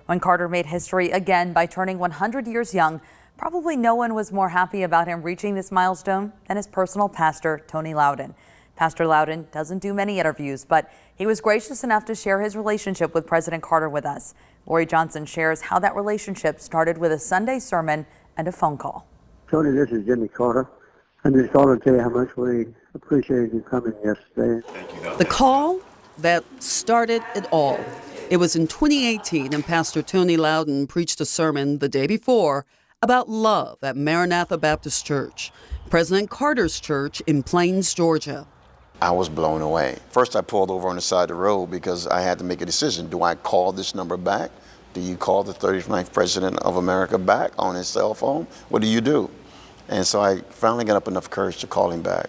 When Carter made history again by turning 100 years young, probably no one was more happy about him reaching this milestone than his personal pastor, Tony Lowden. Pastor Lowden doesn't do many interviews, but he was gracious enough to share his relationship with President Carter with us. Lori Johnson shares how that relationship started with a Sunday sermon and a phone call. Tony, this is Jimmy Carter. I just wanted to tell you how much we appreciated you coming yesterday. The call that started it all. It was in 2018, and Pastor Tony Lowden preached a sermon the day before about love at Maranatha Baptist Church, President Carter's church in Plains, Georgia. I was blown away. First, I pulled over on the side of the road because I had to make a decision. Do I call this number back? Do you call the 39th President of America back on his cell phone? What do you do? And so I finally got up enough courage to call him back.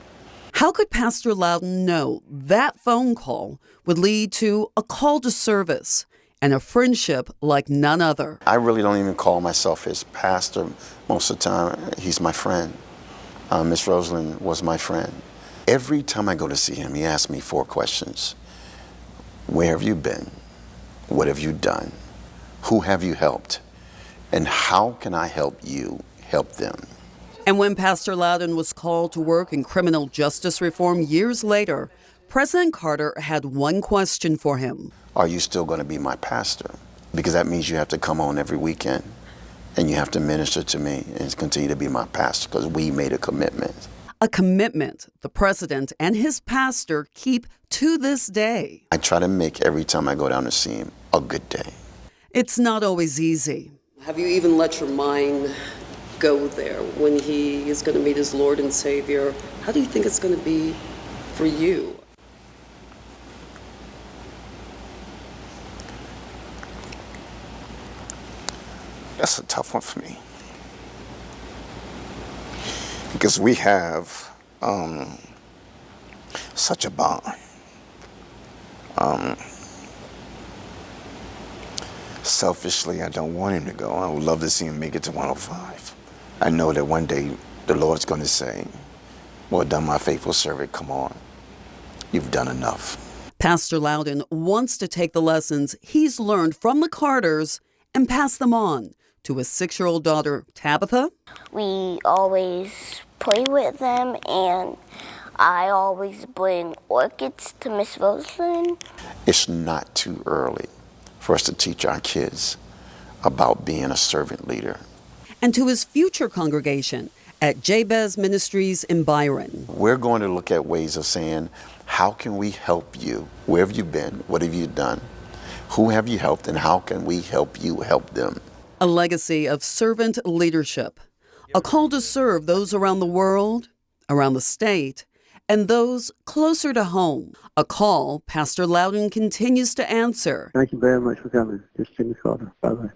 How could Pastor Lowden know that phone call would lead to a call to service and a friendship like none other? I really don't even call myself his pastor most of the time. He's my friend. Miss Rosalind was my friend. Every time I go to see him, he asks me 4 questions. Where have you been? What have you done? Who have you helped? And how can I help you help them? And when Pastor Lowden was called to work in criminal justice reform years later, President Carter had one question for him. Are you still going to be my pastor? Because that means you have to come on every weekend and you have to minister to me and continue to be my pastor because we made a commitment. A commitment the president and his pastor keep to this day. I try to make every time I go down to see him a good day. It's not always easy. Have you even let your mind go there when he is going to meet his Lord and Savior? How do you think it's going to be for you? That's a tough one for me. Because we have such a bond. Selfishly, I don't want him to go. I would love to see him make it to 105. I know that one day the Lord's going to say, well done, my faithful servant, come on. You've done enough. Pastor Lowden wants to take the lessons he's learned from the Carters and pass them on to his 6-year-old daughter, Tabitha. We always play with them, and I always bring orchids to Miss Rosalind. It's not too early for us to teach our kids about being a servant leader. And to his future congregation at Jabez Ministries in Byron. We're going to look at ways of saying, how can we help you? Where have you been? What have you done? Who have you helped? And how can we help you help them? A legacy of servant leadership, a call to serve those around the world, around the state, and those closer to home. A call Pastor Lowden continues to answer. Thank you very much for coming. This is Jimmy Carter. Bye-bye.